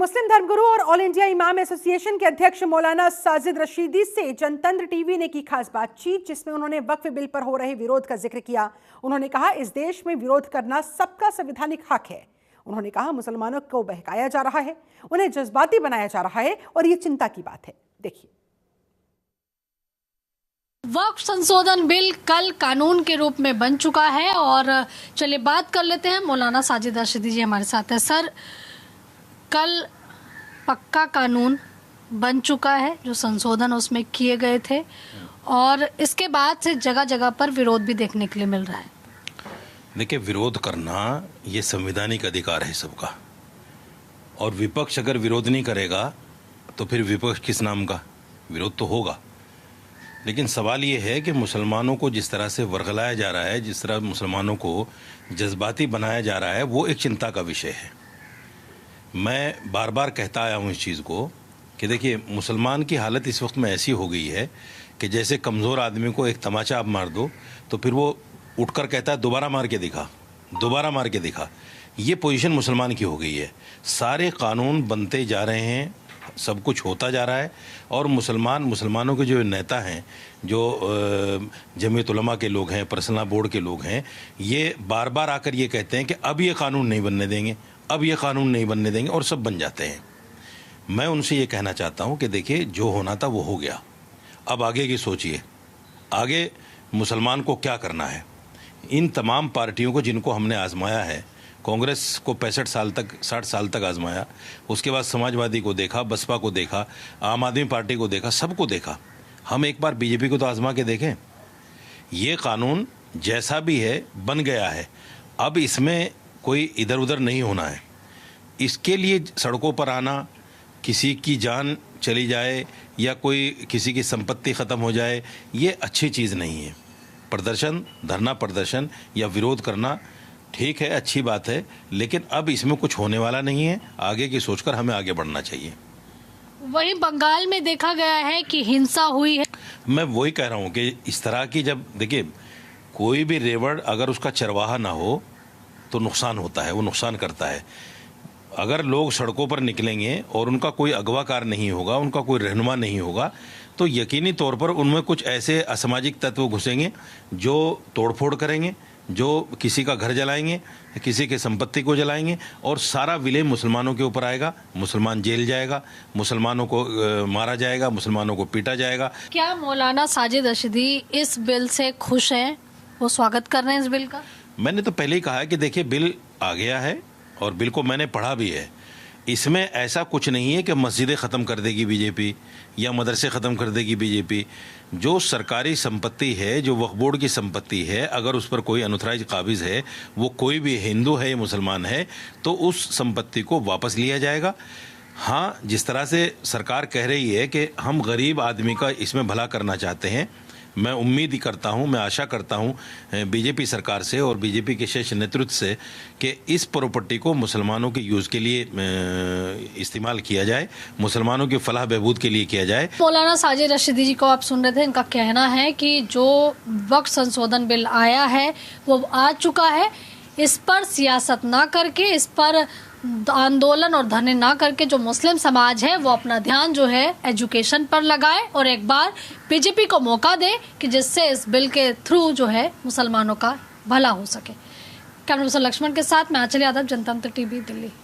मुस्लिम धर्मगुरु और all India इमाम एसोसिएशन के अध्यक्ष मौलाना साजिद रशीदी से जनतंत्र टीवी ने की खास बातचीत, जिसमें उन्होंने वक्फ बिल पर हो रहे विरोध का जिक्र किया। उन्होंने कहा, इस देश में विरोध करना सबका संवैधानिक हक है। उन्होंने कहा, मुसलमानों को बहकाया जा रहा है, उन्हें जज्बाती बनाया जा रहा है और ये चिंता की बात है। देखिए, वक्फ संशोधन बिल कल कानून के रूप में बन चुका है और चलिए बात कर लेते हैं। मौलाना साजिद रशीदी जी हमारे साथ है। सर, कल पक्का कानून बन चुका है, जो संशोधन उसमें किए गए थे और इसके बाद से जगह जगह पर विरोध भी देखने के लिए मिल रहा है। देखिए, विरोध करना ये संवैधानिक अधिकार है सबका, और विपक्ष अगर विरोध नहीं करेगा तो फिर विपक्ष किस नाम का? विरोध तो होगा। लेकिन सवाल ये है कि मुसलमानों को जिस तरह से वर्गलाया जा रहा है, जिस तरह मुसलमानों को जज्बाती बनाया जा रहा है, वो एक चिंता का विषय है। मैं बार बार कहता आया हूँ इस चीज़ को कि देखिए, मुसलमान की हालत इस वक्त में ऐसी हो गई है कि जैसे कमज़ोर आदमी को एक तमाचा आप मार दो तो फिर वो उठकर कहता है दोबारा मार के दिखा, दोबारा मार के दिखा। ये पोजीशन मुसलमान की हो गई है। सारे कानून बनते जा रहे हैं, सब कुछ होता जा रहा है, और मुसलमानों के जो नेता हैं, जो जमीयत उलमा के लोग हैं, पर्सनल बोर्ड के लोग हैं, ये बार बार आकर ये कहते हैं कि अब ये कानून नहीं बनने देंगे, अब ये कानून नहीं बनने देंगे, और सब बन जाते हैं। मैं उनसे ये कहना चाहता हूँ कि देखिए, जो होना था वो हो गया। अब आगे की सोचिए, आगे मुसलमान को क्या करना है। इन तमाम पार्टियों को जिनको हमने आजमाया है, कांग्रेस को 65 साल तक, 60 साल तक आजमाया, उसके बाद समाजवादी को देखा, बसपा को देखा, आम आदमी पार्टी को देखा, सबको देखा। हम एक बार बीजेपी को तो आजमा के देखें। ये कानून जैसा भी है बन गया है, अब इसमें कोई इधर उधर नहीं होना है। इसके लिए सड़कों पर आना, किसी की जान चली जाए या कोई किसी की संपत्ति ख़त्म हो जाए, ये अच्छी चीज़ नहीं है। प्रदर्शन, धरना प्रदर्शन या विरोध करना ठीक है, अच्छी बात है, लेकिन अब इसमें कुछ होने वाला नहीं है। आगे की सोचकर हमें आगे बढ़ना चाहिए। वहीं बंगाल में देखा गया है कि हिंसा हुई है। मैं वही कह रहा हूँ कि इस तरह की, जब देखिए, कोई भी रेवड़ अगर उसका चरवाहा ना हो तो नुकसान होता है, वो नुकसान करता है। अगर लोग सड़कों पर निकलेंगे और उनका कोई अगवाकार नहीं होगा, उनका कोई रहनुमा नहीं होगा, तो यकीनी तौर पर उनमें कुछ ऐसे असामाजिक तत्व घुसेंगे जो तोड़फोड़ करेंगे, जो किसी का घर जलाएंगे, किसी के संपत्ति को जलाएंगे, और सारा विलय मुसलमानों के ऊपर आएगा। मुसलमान जेल जाएगा, मुसलमानों को मारा जाएगा, मुसलमानों को पीटा जाएगा। क्या मौलाना साजिद रशीदी इस बिल से खुश हैं? वो स्वागत कर रहे हैं इस बिल का? मैंने तो पहले ही कहा है कि देखिए, बिल आ गया है और बिल को मैंने पढ़ा भी है। इसमें ऐसा कुछ नहीं है कि मस्जिदें ख़त्म कर देगी बीजेपी या मदरसे ख़त्म कर देगी बीजेपी। जो सरकारी संपत्ति है, जो वक्फ बोर्ड की संपत्ति है, अगर उस पर कोई अनऑथराइज्ड काबिज़ है, वो कोई भी हिंदू है या मुसलमान है, तो उस संपत्ति को वापस लिया जाएगा। हाँ, जिस तरह से सरकार कह रही है कि हम गरीब आदमी का इसमें भला करना चाहते हैं, मैं उम्मीद करता हूं, मैं आशा करता हूं बीजेपी सरकार से और बीजेपी के शीर्ष नेतृत्व से कि इस प्रॉपर्टी को मुसलमानों के यूज़ के लिए इस्तेमाल किया जाए, मुसलमानों की फलाह बहबूद के लिए किया जाए। मौलाना साजिद रशीदी जी को आप सुन रहे थे। इनका कहना है कि जो वक्फ संशोधन बिल आया है वो आ चुका है, इस पर सियासत ना करके, इस पर आंदोलन और धरने ना करके जो मुस्लिम समाज है वो अपना ध्यान जो है एजुकेशन पर लगाए और एक बार बीजेपी को मौका दे कि जिससे इस बिल के थ्रू जो है मुसलमानों का भला हो सके। कैमरा पर्सन लक्ष्मण के साथ मैं आंचल यादव, जनतंत्र टीवी, दिल्ली।